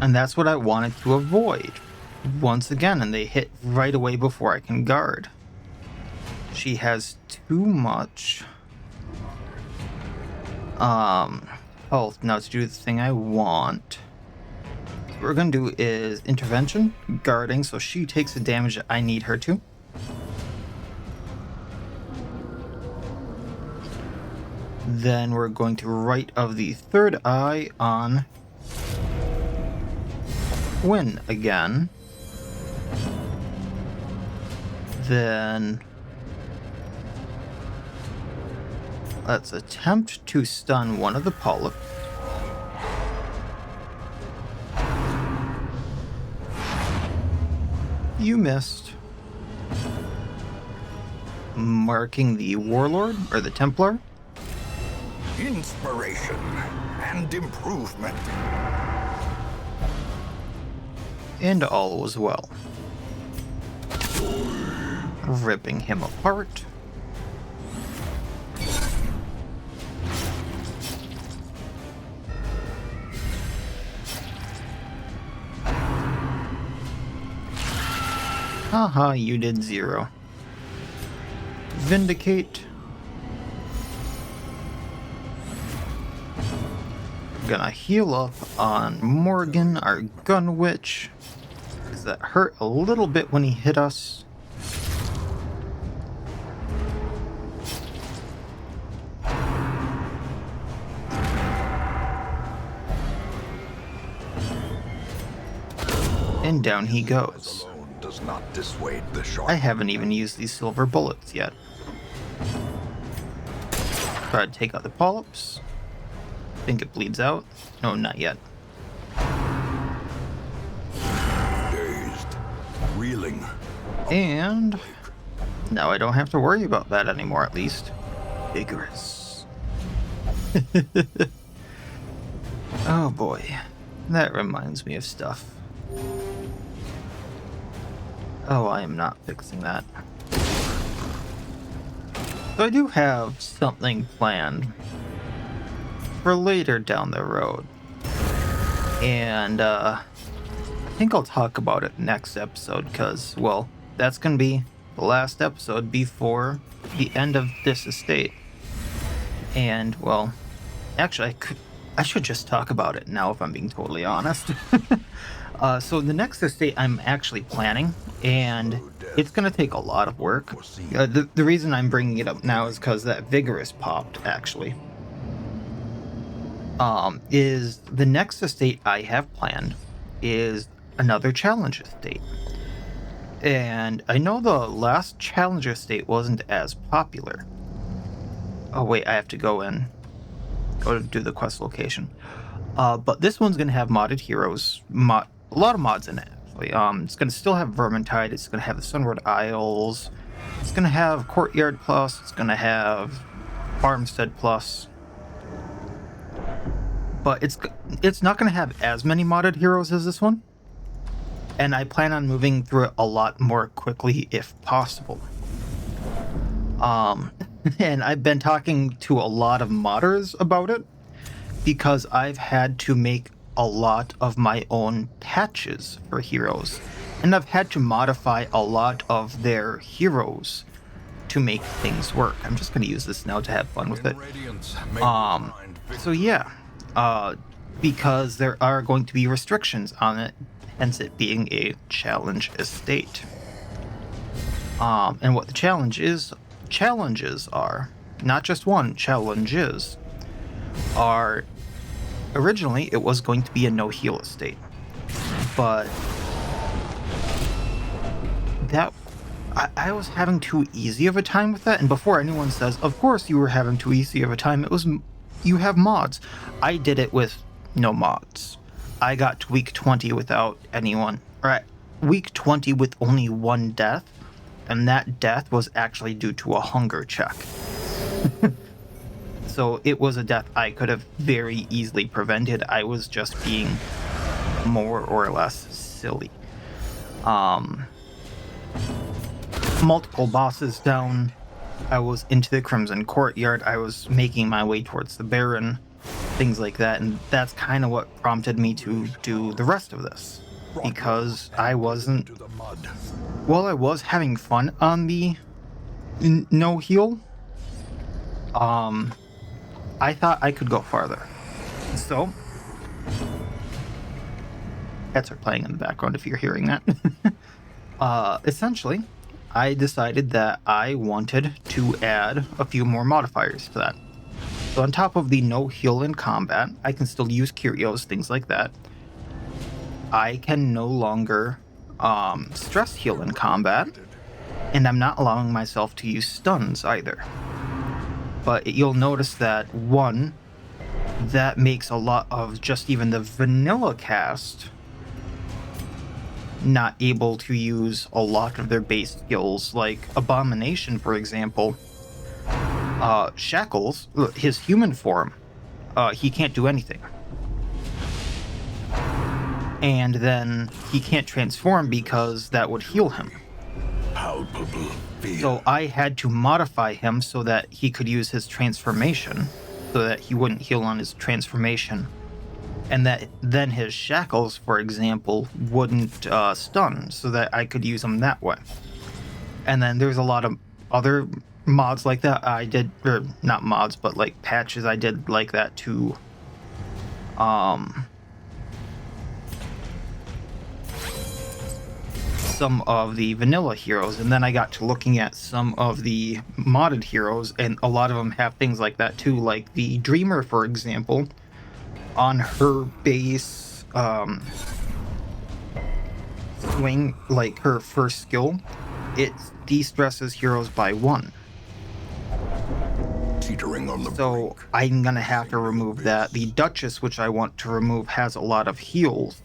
And that's what I wanted to avoid. Once again, and they hit right away before I can guard. She has too much health now to do the thing I want. So what we're gonna do is intervention, guarding, so she takes the damage that I need her to. Then we're going to Rite of the Third Eye on Win again. Then let's attempt to stun one of the polyps. You missed. Marking the Warlord, or the Templar. Inspiration and improvement. And all was well. Ripping him apart. Haha, you did 0. Vindicate. Gonna heal up on Morgan, our Gunwitch, because that hurt a little bit when he hit us. And down he goes. Does not dissuade the sharp. I haven't even used these silver bullets yet. Try to take out the polyps. Think it bleeds out? No, not yet. Dazed, reeling. And now I don't have to worry about that anymore, at least. Vigorous. Oh boy, that reminds me of stuff. Oh, I am not fixing that. So I do have something planned for later down the road. And I think I'll talk about it next episode because, well, that's going to be the last episode before the end of this estate. And, well, actually, I should just talk about it now if I'm being totally honest. So the next estate I'm actually planning, and it's going to take a lot of work. The reason I'm bringing it up now is because that Vigorous popped, actually. Is the next estate I have planned is another challenge estate. And I know the last challenge estate wasn't as popular. Oh wait, I have to go to do the quest location. But this one's going to have modded heroes, a lot of mods in it, actually. It's going to still have Vermintide, it's going to have the Sunward Isles, it's going to have Courtyard Plus, it's going to have Farmstead Plus. But it's not going to have as many modded heroes as this one. And I plan on moving through it a lot more quickly if possible. And I've been talking to a lot of modders about it because I've had to make a lot of my own patches for heroes. And I've had to modify a lot of their heroes to make things work. I'm just going to use this now to have fun with it. So yeah, because there are going to be restrictions on it, hence it being a challenge estate. And what the challenges are, not just one, challenges are, originally it was going to be a no heal estate, but that I was having too easy of a time with that. And before anyone says, of course you were having too easy of a time, it was, you have mods. I did it with no mods. I got to week 20 without anyone, or at week 20 with only one death, and that death was actually due to a hunger check. So it was a death I could have very easily prevented. I was just being more or less silly. Multiple bosses down. I was into the Crimson Courtyard. I was making my way towards the Baron, things like that, and that's kind of what prompted me to do the rest of this, because I wasn't. While I was having fun on the no heal, I thought I could go farther. So, cats are playing in the background if you're hearing that. Essentially, I decided that I wanted to add a few more modifiers to that. So on top of the no heal in combat, I can still use curios, things like that. I can no longer stress heal in combat, and I'm not allowing myself to use stuns either. But you'll notice that, one, that makes a lot of just even the vanilla cast not able to use a lot of their base skills, like Abomination, for example. Shackles, his human form, he can't do anything. And then he can't transform because that would heal him. Palpable fear. So I had to modify him so that he could use his transformation, so that he wouldn't heal on his transformation. And that then his shackles, for example, wouldn't stun, so that I could use them that way. And then there's a lot of other mods like that I did, or not mods, but like patches I did like that to some of the vanilla heroes, and then I got to looking at some of the modded heroes, and a lot of them have things like that too, like the Dreamer, for example. On her base swing, like her first skill, it de-stresses heroes by 1. Teetering on the So brink. I'm gonna have to remove that. The Duchess, which I want to remove, has a lot of heals,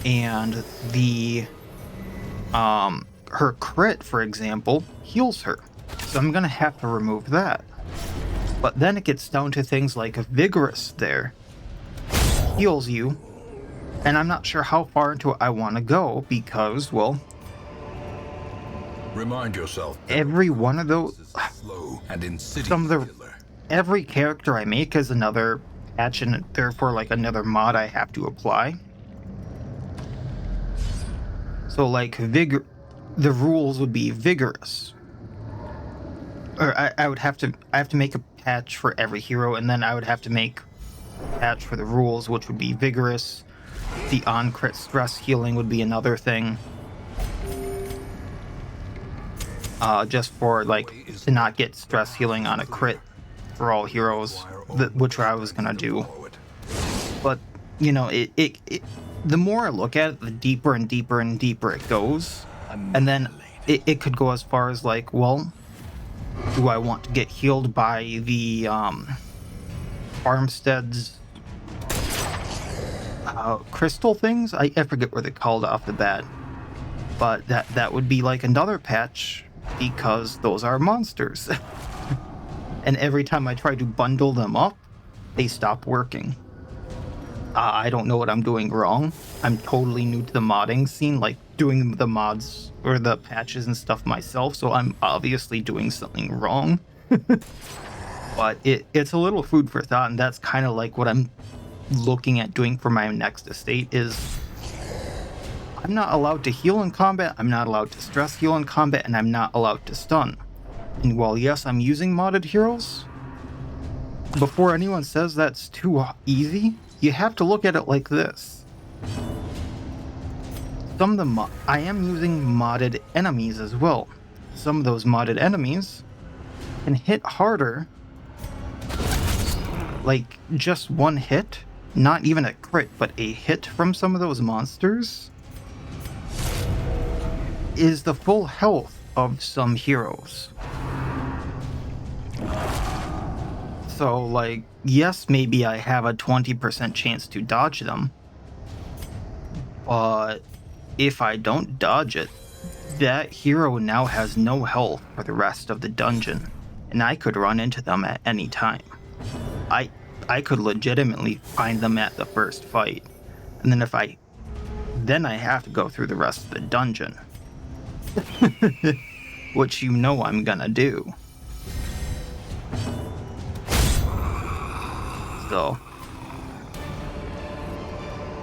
and the her crit, for example, heals her. So I'm gonna have to remove that. But then it gets down to things like Vigorous there. Heals you, and I'm not sure how far into it I want to go, because, well, Remind yourself that every one of those, this is a slow and insidious some of the, killer. every character I make is another patch, and therefore like another mod I have to apply. So like the rules would be Vigorous, or I have to make a patch for every hero, and then I would have to make patch for the rules, which would be Vigorous. The on-crit stress healing would be another thing. Just for, like, to not get stress healing on a crit for all heroes, which I was gonna do. But, you know, the more I look at it, the deeper and deeper and deeper it goes. And then it could go as far as, like, well, do I want to get healed by the, Farmstead's crystal things? I forget what they're called off the bat, but that would be like another patch, because those are monsters. And every time I try to bundle them up, they stop working. I don't know what I'm doing wrong. I'm totally new to the modding scene, like doing the mods or the patches and stuff myself, so I'm obviously doing something wrong. But it's a little food for thought, and that's kind of like what I'm looking at doing for my next estate. Is I'm not allowed to heal in combat, I'm not allowed to stress heal in combat, and I'm not allowed to stun. And while yes, I'm using modded heroes, before anyone says that's too easy, you have to look at it like this. Some of the I am using modded enemies as well. Some of those modded enemies can hit harder, like just one hit, not even a crit, but a hit from some of those monsters is the full health of some heroes. So, like, yes, maybe I have a 20% chance to dodge them, but if I don't dodge it, that hero now has no health for the rest of the dungeon, and I could run into them at any time. I could legitimately find them at the first fight, and then I have to go through the rest of the dungeon. Which you know I'm gonna do. So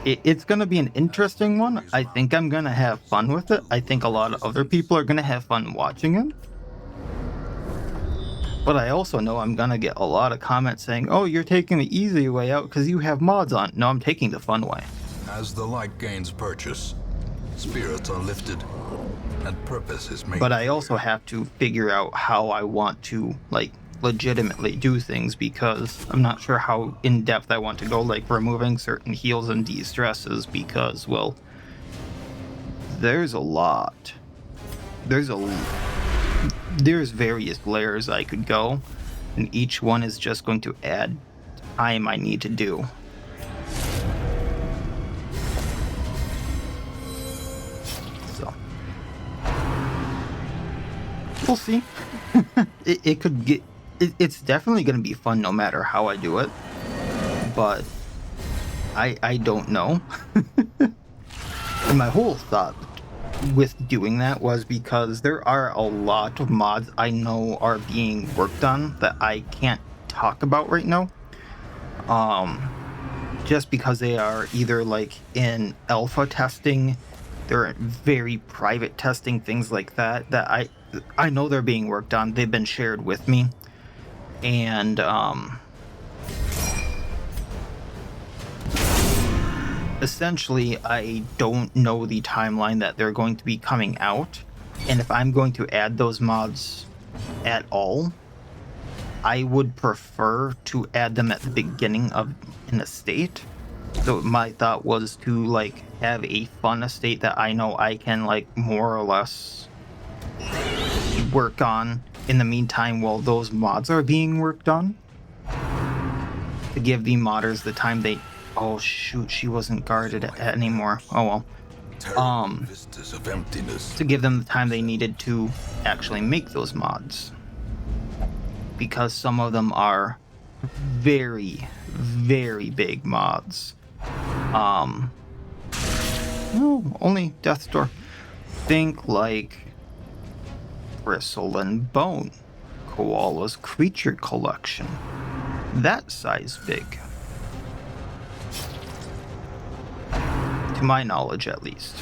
it's gonna be an interesting one. I think I'm gonna have fun with it. I think a lot of other people are gonna have fun watching it. But I also know I'm gonna get a lot of comments saying, oh, you're taking the easy way out because you have mods on. No, I'm taking the fun way. As the light gains purchase, spirits are lifted, and purpose is made. But I also have to figure out how I want to, like, legitimately do things, because I'm not sure how in-depth I want to go, like removing certain heals and de-stresses, because, well, there's a lot. There's various layers I could go, and each one is just going to add time I need to do. So we'll see. It could get it's definitely going to be fun no matter how I do it, but I don't know. And my whole thought with doing that was because there are a lot of mods I know are being worked on that I can't talk about right now, just because they are either like in alpha testing, they're very private testing, things like that I know they're being worked on. They've been shared with me, and essentially I don't know the timeline that they're going to be coming out, and if I'm going to add those mods at all, I would prefer to add them at the beginning of an estate. So my thought was to like have a fun estate that I know I can like more or less work on in the meantime while those mods are being worked on, to give the modders the time they... Oh shoot, she wasn't guarded anymore. Oh well. Vistas of emptiness. To give them the time they needed to actually make those mods, because some of them are very, very big mods. No, only Death's Door. Think like Bristle and Bone, Koala's Creature Collection. That size big. To my knowledge, at least.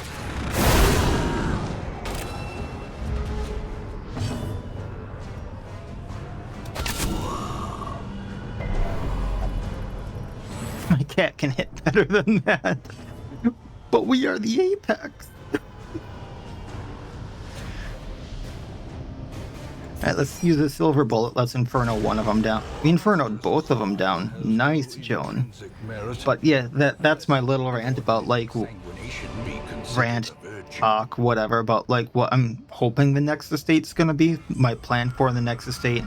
My cat can hit better than that. But we are the apex. Alright, let's use a silver bullet. Let's Inferno one of them down. We Infernoed both of them down. Nice, Joan. But yeah, that's my little rant about, like, talk, whatever, about, like, what I'm hoping the next estate's gonna be. My plan for the next estate.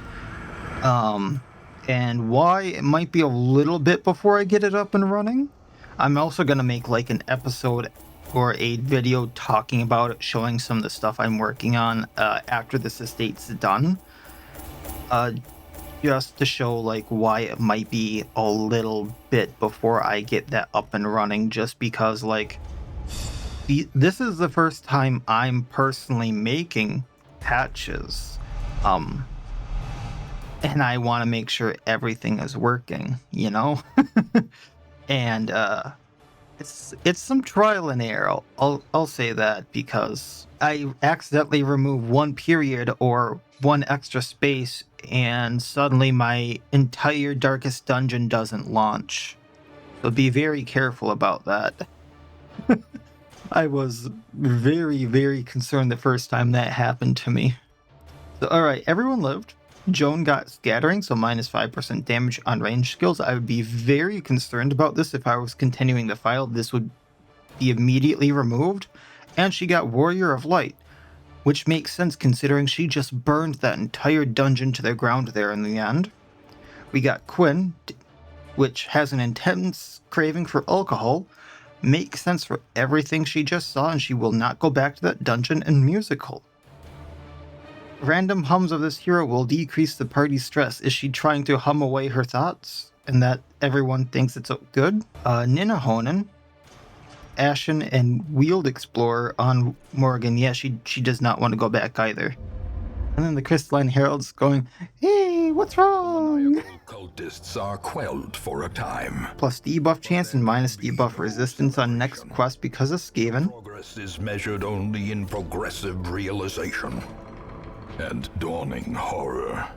And why it might be a little bit before I get it up and running. I'm also gonna make, like, an episode or a video talking about it, showing some of the stuff I'm working on after this estate's done, just to show like why it might be a little bit before I get that up and running, just because like this is the first time I'm personally making patches, and I want to make sure everything is working, you know. And it's some trial and error. I'll say that, because I accidentally remove one period or one extra space, and suddenly my entire darkest dungeon doesn't launch. So be very careful about that. I was very, very concerned the first time that happened to me. So alright, everyone lived. Joan got scattering, so minus 5% damage on ranged skills. I would be very concerned about this if I was continuing the file. This would be immediately removed. And she got Warrior of Light, which makes sense considering she just burned that entire dungeon to the ground there in the end. We got Quinn, which has an intense craving for alcohol, makes sense for everything she just saw, and she will not go back to that dungeon and musical. Random hums of this hero will decrease the party's stress. Is she trying to hum away her thoughts and that everyone thinks it's good? Ninahonen, Ashen, and Wield Explorer on Morgan. Yeah, she does not want to go back either. And then the Crystaline Herald's going, hey, what's wrong? Maniacal cultists are quelled for a time. Plus debuff chance and minus debuff resistance on next quest because of Skaven. Progress is measured only in progressive realization and dawning horror.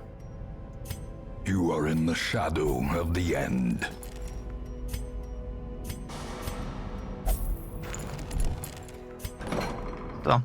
You are in the shadow of the end. So,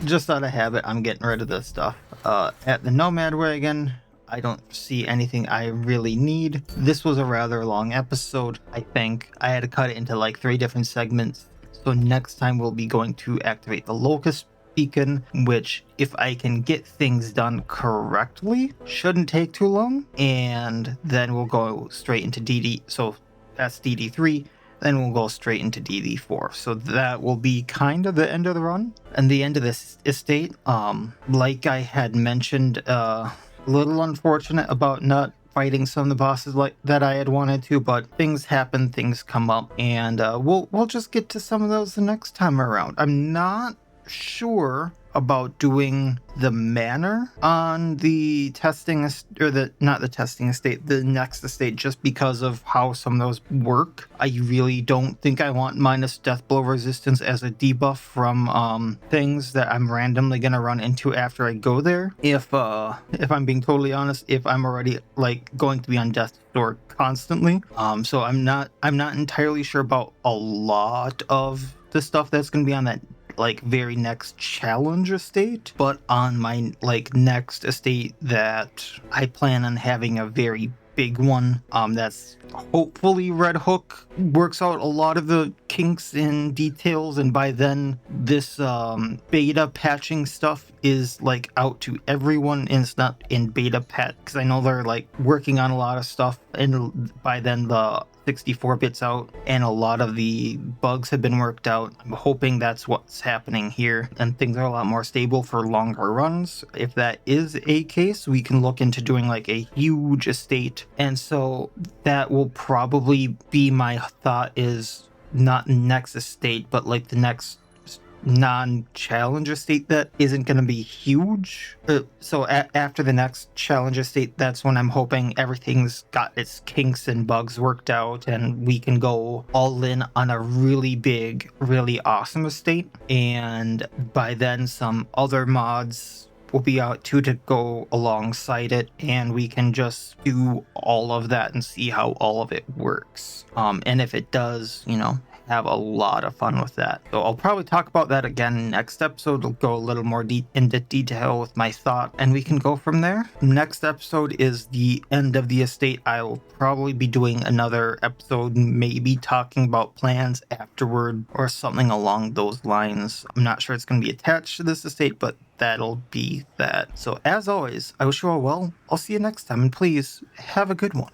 just out of habit, I'm getting rid of this stuff. At the Nomad Wagon, I don't see anything I really need. This was a rather long episode, I think. I had to cut it into like 3 different segments. So next time we'll be going to activate the Locust Beacon, which, if I can get things done correctly, shouldn't take too long. And then we'll go straight into DD. So that's DD3. Then we'll go straight into DD4. So that will be kind of the end of the run and the end of this estate. Like I had mentioned, a little unfortunate about not fighting some of the bosses like that I had wanted to, but things happen, things come up, and we'll just get to some of those the next time around. I'm not sure about doing the manor on the testing, or not the testing estate, the next estate, just because of how some of those work. I really don't think I want minus death blow resistance as a debuff from things that I'm randomly gonna run into after I go there. If I'm being totally honest, if I'm already like going to be on death's door constantly. So I'm not entirely sure about a lot of the stuff that's gonna be on that like very next challenge estate, but on my like next estate that I plan on having a very big one, that's hopefully Red Hook works out a lot of the kinks and details, and by then this beta patching stuff is like out to everyone, and it's not in beta patch because I know they're like working on a lot of stuff, and by then the 64 bits out and a lot of the bugs have been worked out. I'm hoping that's what's happening here and things are a lot more stable for longer runs. If that is a case, we can look into doing like a huge estate, and so that will probably be my thought, is not next estate but like the next non-challenge estate that isn't going to be huge. So after the next challenge estate, that's when I'm hoping everything's got its kinks and bugs worked out and we can go all in on a really big, really awesome estate. And by then some other mods will be out too to go alongside it, and we can just do all of that and see how all of it works. And if it does, have a lot of fun with that. So I'll probably talk about that again next episode. I'll go a little more into detail with my thought, and we can go from there. Next episode is the end of the estate. I'll probably be doing another episode, maybe talking about plans afterward or something along those lines. I'm not sure it's going to be attached to this estate, but that'll be that. So as always, I wish you all well. I'll see you next time, and please have a good one.